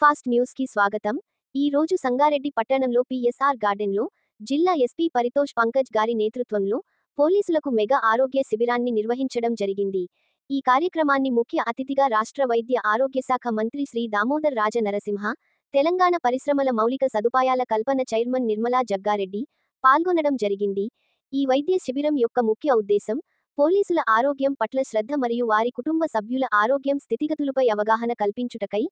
Fast news కి స్వాగతం. ఈ రోజు సంగారెడ్డి పట్టణంలో పిఎస్ఆర్ గార్డెన్లో జిల్లా ఎస్పీ పరితోష్ పంకజ్ గారి నేతృత్వంలో పోలీసులకు మెగా ఆరోగ్య శిబిరాన్ని నిర్వహించడం జరిగింది. ఈ కార్యక్రమాన్ని ముఖ్య అతిథిగా రాష్ట్ర వైద్య ఆరోగ్య శాఖ మంత్రి శ్రీ దామోదర్ రాజ నరసింహ, తెలంగాణ పరిశ్రమల మౌలిక సదుపాయాల కల్పన చైర్మన్ నిర్మలా జగ్గారెడ్డి పాల్గొనడం జరిగింది. ఈ వైద్య శిబిరం యొక్క ముఖ్య ఉద్దేశం పోలీసుల ఆరోగ్యం పట్ల శ్రద్ధ మరియు వారి కుటుంబ సభ్యుల ఆరోగ్యం స్థితిగతులపై అవగాహన కల్పించుటకై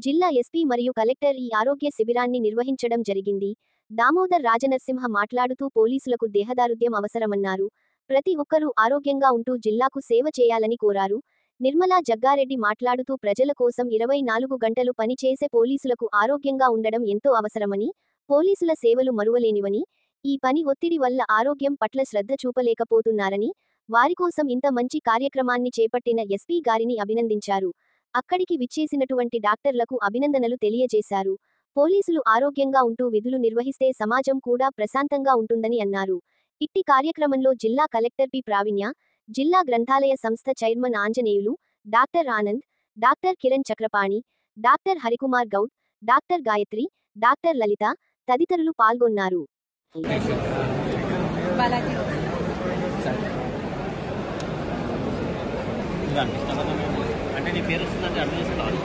జిల్లా ఎస్పీ మరియు కలెక్టర్ ఈ ఆరోగ్య శిబిరాన్ని నిర్వహించడం జరిగింది. దామోదర్ రాజనరసింహ మాట్లాడుతూ పోలీసులకు దేహదారుఢ్యం అవసరమన్నారు. ప్రతి ఒక్కరూ ఆరోగ్యంగా ఉంటూ జిల్లాకు సేవ చేయాలని కోరారు. నిర్మలా జగ్గారెడ్డి మాట్లాడుతూ ప్రజల కోసం 24 గంటలు పనిచేసే పోలీసులకు ఆరోగ్యంగా ఉండడం ఎంతో అవసరమని, పోలీసుల సేవలు మరువలేనివని, ఈ పని ఒత్తిడి వల్ల ఆరోగ్యం పట్ల శ్రద్ధ చూపలేకపోతున్నారని, వారి కోసం ఇంత మంచి కార్యక్రమాన్ని చేపట్టిన ఎస్పీ గారిని అభినందించారు. అక్కడికి విచ్చేసినటువంటి డాక్టర్లకు అభినందనలు తెలియజేశారు. పోలీసులు ఆరోగ్యంగా ఉంటూ విధులు నిర్వహిస్తే సమాజం కూడా ప్రశాంతంగా ఉంటుందని అన్నారు. ఇట్టి కార్యక్రమంలో జిల్లా కలెక్టర్ పి ప్రావీణ్య, జిల్లా గ్రంథాలయ సంస్థ chairman Anjaneyulu, doctor Anand, doctor Kiran Chakrapani, doctor Harikumar Goud, doctor Gayatri, doctor Lalitha తదితరులు పాల్గొన్నారు. అంటే నీ పేరు వస్తుందంటే అర్థం చేసుకోవాలి.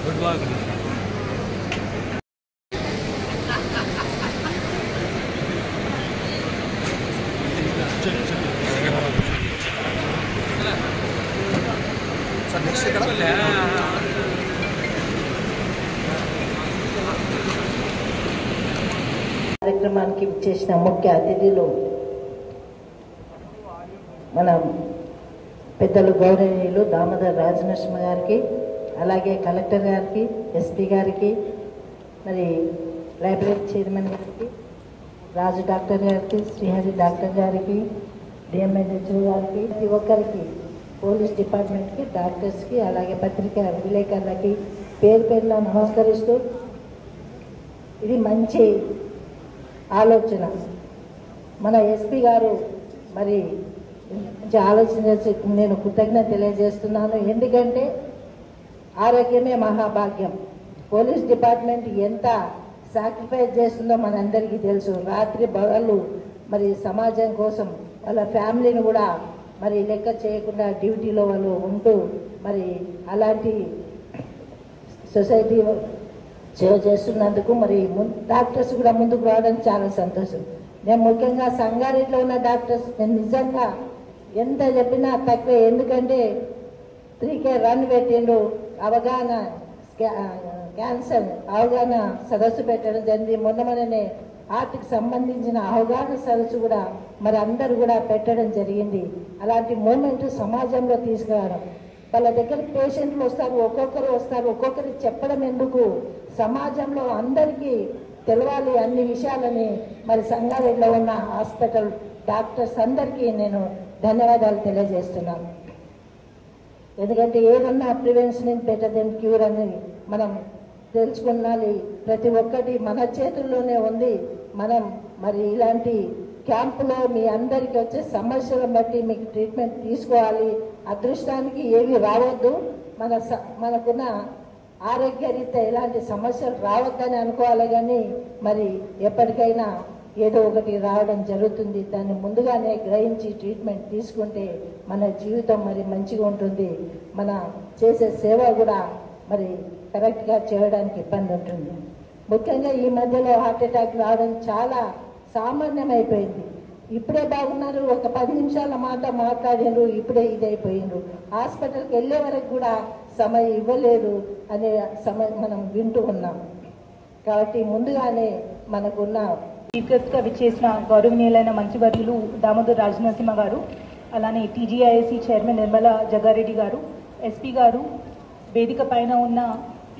Good morning. కార్యక్రమానికి చేసిన ముఖ్య అతిథులు మన పెద్దలు గౌరవనీయులు దామోదర్ రాజనరసింహ గారికి, అలాగే కలెక్టర్ గారికి, ఎస్పీ గారికి, మరి లైబ్రరీ చైర్మన్ గారికి, రాజు డాక్టర్ గారికి, శ్రీహరి డాక్టర్ గారికి, డిఎంహెచ్ఓ గారికి, ప్రతి ఒక్కరికి, పోలీస్ డిపార్ట్మెంట్కి, డాక్టర్స్కి, అలాగే పత్రికా విలేకరులకి పేరు పేరున నమస్కరిస్తూ, ఇది మంచి ఆలోచన. మన ఎస్పీ గారు మరి మంచి ఆలోచన చేసి నేను కృతజ్ఞత తెలియజేస్తున్నాను. ఎందుకంటే ఆరోగ్యమే మహాభాగ్యం. పోలీస్ డిపార్ట్మెంట్ ఎంత సాక్రిఫైస్ చేస్తుందో మనందరికీ తెలుసు. రాత్రి పగలు మరి సమాజం కోసం వాళ్ళ ఫ్యామిలీని కూడా మరి లెక్క చేయకుండా డ్యూటీలో వాళ్ళు ఉంటూ మరి అలాంటి సొసైటీ సేవ చేస్తున్నందుకు మరి డాక్టర్స్ కూడా ముందుకు రావడం చాలా సంతోషం. నేను ముఖ్యంగా సంగారెడ్డిలో ఉన్న డాక్టర్స్ నేను నిజంగా ఎంత చెప్పినా తక్కువే. ఎందుకంటే 3K రన్ పెట్టిండు, అవగాహన క్యాన్సర్ అవగాహన సదస్సు పెట్టడం జరిగింది. మొన్ననే హార్ట్కి సంబంధించిన అవగాహన సదస్సు కూడా మరి అందరూ కూడా పెట్టడం జరిగింది. అలాంటి మూమెంట్ సమాజంలో తీసుకురావడం, వాళ్ళ దగ్గర పేషెంట్లు వస్తారు, ఒక్కొక్కరు వస్తారు, ఒక్కొక్కరికి చెప్పడం ఎందుకు, సమాజంలో అందరికీ తెలవాలి అన్ని విషయాలని మరి సంగారెడ్డిలో ఉన్న హాస్పిటల్ డాక్టర్స్ అందరికీ నేను ధన్యవాదాలు తెలియజేస్తున్నాను. ఎందుకంటే ఏదన్నా prevention is better than cure అని మనం తెలుసుకున్నాలి. ప్రతి ఒక్కటి మన చేతుల్లోనే ఉంది. మనం మరి ఇలాంటి క్యాంపులో మీ అందరికీ వచ్చే సమస్యలను బట్టి మీకు ట్రీట్మెంట్ తీసుకోవాలి. అదృష్టానికి ఏవి రావద్దు, మనకున్న ఆరోగ్యరీత్యా ఎలాంటి సమస్యలు రావద్దని అనుకోవాలి. కానీ మరి ఎప్పటికైనా ఏదో ఒకటి రావడం జరుగుతుంది. దాన్ని ముందుగానే గ్రహించి ట్రీట్మెంట్ తీసుకుంటే మన జీవితం మరి మంచిగా ఉంటుంది. మన చేసే సేవ కూడా మరి కరెక్ట్గా చేయడానికి ఇబ్బంది ఉంటుంది. ముఖ్యంగా ఈ మధ్యలో హార్ట్ అటాక్ రావడం చాలా సామాన్యమైపోయింది. ఇప్పుడే బాగున్నారు, ఒక 10 నిమిషాల మాట మాట్లాడిండ్రు, ఇప్పుడే ఇదైపోయిండ్రు. హాస్పిటల్కి వెళ్ళే వరకు కూడా సమయం ఇవ్వలేదు అనే మనం వింటూ ఉన్నాం. కాబట్టి ముందుగానే మనకున్న చీఫ్గా విచ్చేసిన గౌరవనీయులైన మంత్రివర్యులు దామోదర్ రాజనరసింహ గారు, అలానే టీజీఐఎస్సీ చైర్మన్ నిర్మలా జగ్గారెడ్డి గారు, ఎస్పీ గారు, వేదిక పైన ఉన్న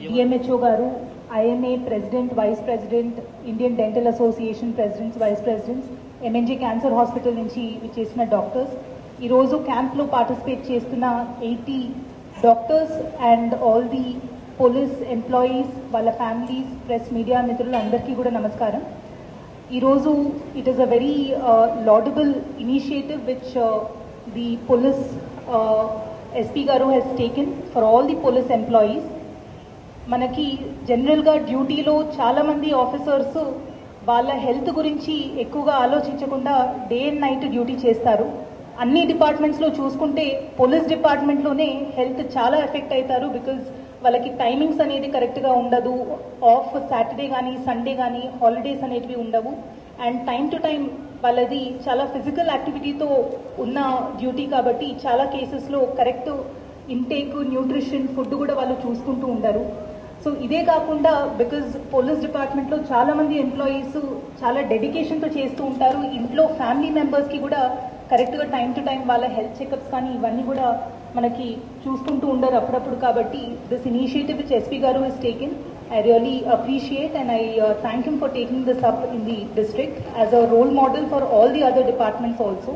డిఎంహెచ్ఓ గారు, IMA President, Vice President, Indian Dental Association Presidents, Vice Presidents, MNG Cancer Hospital నుంచి చేసిన డాక్టర్స్, ఈరోజు క్యాంప్లో పార్టిసిపేట్ చేస్తున్న 80 doctors and all the police employees, వాళ్ళ ఫ్యామిలీస్, ప్రెస్ మీడియా మిత్రులు అందరికీ కూడా నమస్కారం. ఈరోజు it is a very laudable initiative which the police SP గారు has taken for all the police employees. మనకి జనరల్గా డ్యూటీలో చాలామంది ఆఫీసర్స్ వాళ్ళ హెల్త్ గురించి ఎక్కువగా ఆలోచించకుండా డే అండ్ నైట్ డ్యూటీ చేస్తారు. అన్ని డిపార్ట్మెంట్స్లో చూసుకుంటే పోలీస్ డిపార్ట్మెంట్లోనే హెల్త్ చాలా ఎఫెక్ట్ అవుతారు. బికాజ్ వాళ్ళకి టైమింగ్స్ అనేది కరెక్ట్గా ఉండదు, ఆఫ్ సాటర్డే కానీ సండే కానీ హాలిడేస్ అనేటివి ఉండవు. అండ్ టైం టు టైం వాళ్ళది చాలా ఫిజికల్ యాక్టివిటీతో ఉన్న డ్యూటీ కాబట్టి చాలా కేసెస్లో కరెక్ట్ ఇంటేక్, న్యూట్రిషన్, ఫుడ్ కూడా వాళ్ళు చూసుకుంటూ ఉంటారు. సో ఇదే కాకుండా బికాజ్ పోలీస్ డిపార్ట్మెంట్లో చాలామంది ఎంప్లాయీస్ చాలా డెడికేషన్తో చేస్తూ ఉంటారు. ఇంట్లో ఫ్యామిలీ మెంబర్స్కి కూడా కరెక్ట్గా టైం టు టైం వాళ్ళ హెల్త్ చెకప్స్ కానీ ఇవన్నీ కూడా మనకి చూసుకుంటూ ఉండరు అప్పుడప్పుడు. కాబట్టి దిస్ ఇనిషియేటివ్ విచ్ ఎస్పీ గారు is taken, I really appreciate and I thank him for taking this up in the district as a role model for all the other departments also.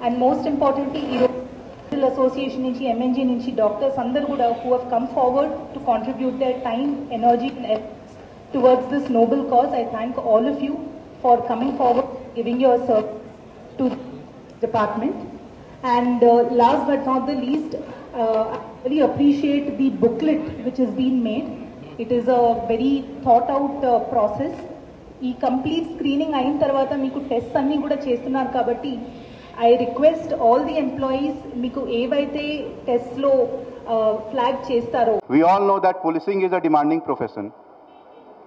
And most importantly, Dental Association nunchi, MNG nunchi, doctors andaru kuda who have come forward to contribute their time, energy and efforts towards this noble cause. I thank all of you for coming forward, giving your service to the department. And last but not the least, I really appreciate the booklet which has been made. It is a very thought out process. ఈ complete screening అయిన తర్వాత మీకు test అన్నీ కూడా చేస్తున్నారు కాబట్టి I request all the employees మీకు ఏవైతే టెస్ట్లో ఫ్లాగ్ చేస్తారో. We all know that policing is a demanding profession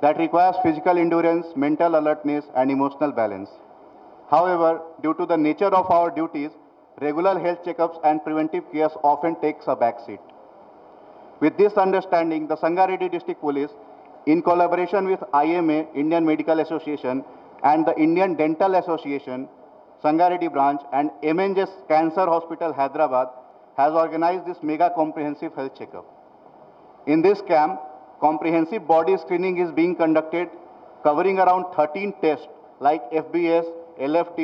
that requires physical endurance, mental alertness and emotional balance. However, due to the nature of our duties, regular health checkups and preventive care often takes a back seat. With this understanding, the Sangareddy District Police, in collaboration with IMA, Indian Medical Association, and the Indian Dental Association, Sangareddy branch, and MNG's Cancer Hospital, Hyderabad, has organized this mega comprehensive health checkup. In this camp, comprehensive body screening is being conducted, covering around 13 tests like FBS, LFT,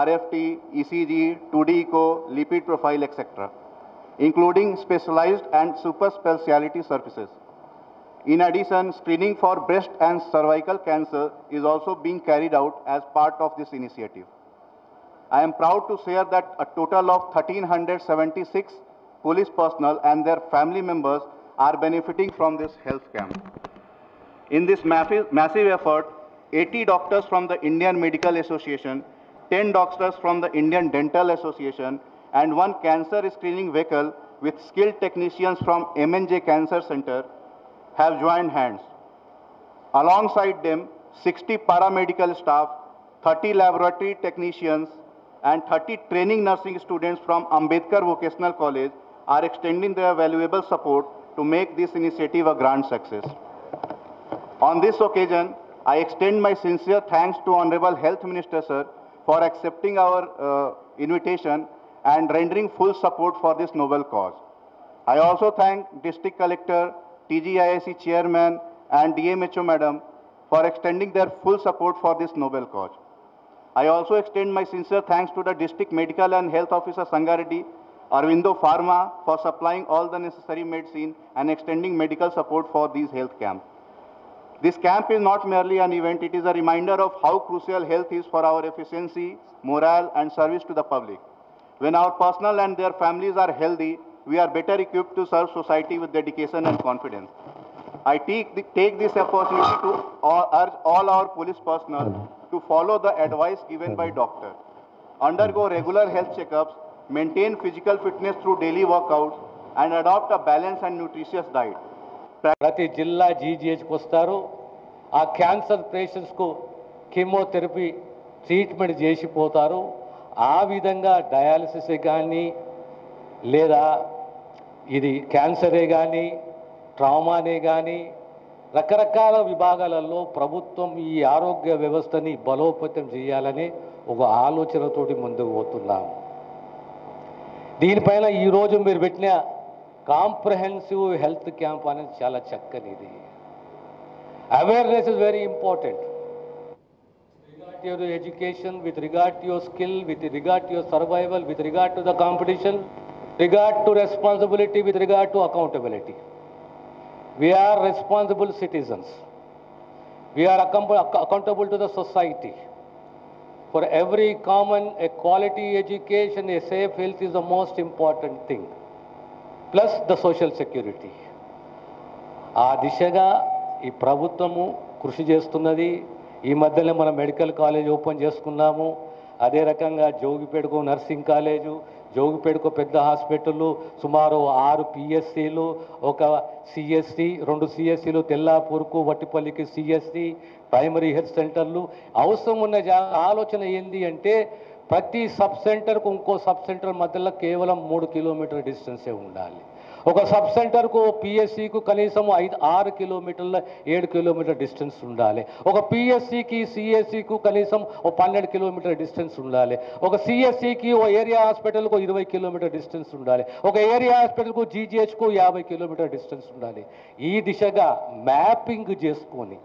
RFT, ECG, 2D echo, lipid profile, etc., including specialized and super specialty services. In addition, screening for breast and cervical cancer is also being carried out as part of this initiative. I am proud to share that a total of 1,376 police personnel and their family members are benefiting from this health camp. In this massive effort, 80 doctors from the Indian Medical Association, 10 doctors from the Indian Dental Association, and one cancer screening vehicle with skilled technicians from MNJ Cancer Center have joined hands. Alongside them, 60 paramedical staff, 30 laboratory technicians, and 30 training nursing students from Ambedkar Vocational College are extending their valuable support to make this initiative a grand success. On this occasion, I extend my sincere thanks to Honorable Health Minister Sir for accepting our invitation and rendering full support for this noble cause. I also thank District Collector, TGIAC Chairman and DMHO Madam for extending their full support for this noble cause. I also extend my sincere thanks to the District Medical and Health Officer Sangareddy, Arvindo Pharma for supplying all the necessary medicine and extending medical support for these health camps. This camp is not merely an event, it is a reminder of how crucial health is for our efficiency, morale and service to the public. When our personnel and their families are healthy, we are better equipped to serve society with dedication and confidence. I take this opportunity to urge all our police personnel to follow the advice given by doctors, undergo regular health checkups, maintain physical fitness through daily workouts, and adopt a balanced and nutritious diet. ప్రతి జిల్లా జీజీహెచ్కి వస్తారు. ఆ cancer పేషెంట్స్కు chemotherapy treatment చేసిపోతారు. ఆ విధంగా dialysis కానీ లేదా ఇది క్యాన్సరే కానీ ట్రామానే కానీ రకరకాల విభాగాలలో ప్రభుత్వం ఈ ఆరోగ్య వ్యవస్థని బలోపేతం చేయాలని ఒక ఆలోచనతోటి ముందుకు పోతున్నాం. దీనిపైన ఈరోజు మీరు పెట్టిన కాంప్రహెన్సివ్ హెల్త్ క్యాంప్ అనేది చాలా చక్కనిది. Awareness is very important. With regard to your education, with regard to your skill, with regard to your survival, with regard to the competition, regard to responsibility, with regard to accountability. We are responsible citizens. We are accountable to the society. For every common, a quality education, a safe health is the most important thing. Plus the social security. ఆ దిశగా ఈ ప్రభుత్వము కృషి చేస్తున్నది. ఈ మధ్యలో మనం medical college open చేసుకున్నాము. అదే రకంగా జోగిపేటకు నర్సింగ్ కాలేజు, జోగిపేటకు పెద్ద హాస్పిటళ్ళు, సుమారు 6 పిఎస్సీలు, ఒక సిఎస్సి, 2 సిఎస్సీలు, తెల్లాపూర్కు వట్టిపల్లికి సిఎస్సి, ప్రైమరీ హెల్త్ సెంటర్లు. అవసరం ఉన్న ఆలోచన ఏంది అంటే ప్రతి సబ్ సెంటర్కు ఇంకో సబ్ సెంటర్ మధ్యలో కేవలం 3 కిలోమీటర్ డిస్టెన్సే ఉండాలి. ఒక సబ్ సెంటర్కు పిఎస్సికు కనీసం 6 కిలోమీటర్ల 7 కిలోమీటర్ డిస్టెన్స్ ఉండాలి. ఒక పిఎస్సికి సిఎస్సికు కనీసం 12 కిలోమీటర్ డిస్టెన్స్ ఉండాలి. ఒక సిఎస్సికి ఓ ఏరియా హాస్పిటల్కు 20 కిలోమీటర్ డిస్టెన్స్ ఉండాలి. ఒక ఏరియా హాస్పిటల్కు జీజీహెచ్కు 50 కిలోమీటర్ డిస్టెన్స్ ఉండాలి. ఈ దిశగా మ్యాపింగ్ చేసుకొని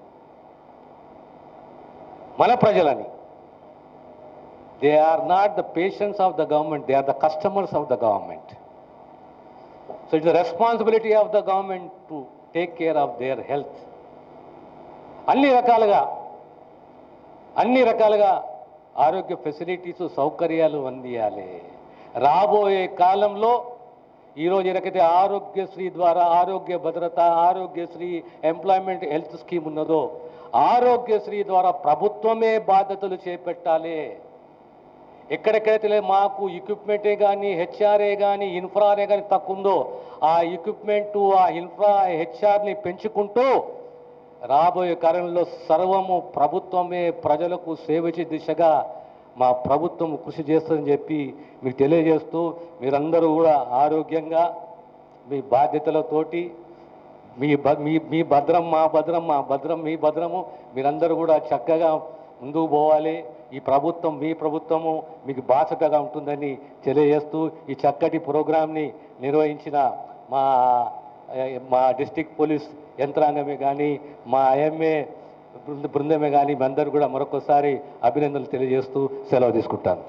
మన ప్రజలని, they are not the patients of the government, they are the customers of the government. So it's the responsibility of the government to take care of their health. అన్ని రకాలుగా ఆరోగ్య facilities, సౌకర్యాలు అందియాలి. రాబోయే కాలంలో ఈరోజు ఎక్కడైతే ఆరోగ్యశ్రీ ద్వారా ఆరోగ్య భద్రత, ఆరోగ్యశ్రీ ఎంప్లాయ్మెంట్ హెల్త్ స్కీమ్ ఉన్నదో, ఆరోగ్యశ్రీ ద్వారా ప్రభుత్వమే బాధ్యతలు చేపట్టాలి. ఎక్కడెక్కడైతే మాకు ఎక్విప్మెంటే కానీ, హెచ్ఆర్ఏ కానీ, ఇన్ఫ్రానే కానీ తక్కువ ఉందో ఆ ఎక్విప్మెంటు, ఆ ఇన్ఫ్రా, హెచ్ఆర్ని పెంచుకుంటూ రాబోయే కాలంలో సర్వము ప్రభుత్వమే ప్రజలకు సేవ చేసే దిశగా మా ప్రభుత్వం కృషి చేస్తుందని చెప్పి మీకు తెలియజేస్తూ, మీరందరూ కూడా ఆరోగ్యంగా మీ బాధ్యతలతోటి మీ భద్రం మా భద్రం, మా భద్రం మీ భద్రము, మీరందరూ కూడా చక్కగా ముందుకు పోవాలి. ఈ ప్రభుత్వం మీ ప్రభుత్వము మీకు బాధ్యతగా ఉంటుందని తెలియజేస్తూ ఈ చక్కటి ప్రోగ్రాంని నిర్వహించిన మా డిస్ట్రిక్ట్ పోలీస్ యంత్రాంగమే కానీ, మా ఐఎంఏ బృందమే కానీ, మీ అందరూ కూడా మరొకసారి అభినందనలు తెలియజేస్తూ సెలవు తీసుకుంటాను.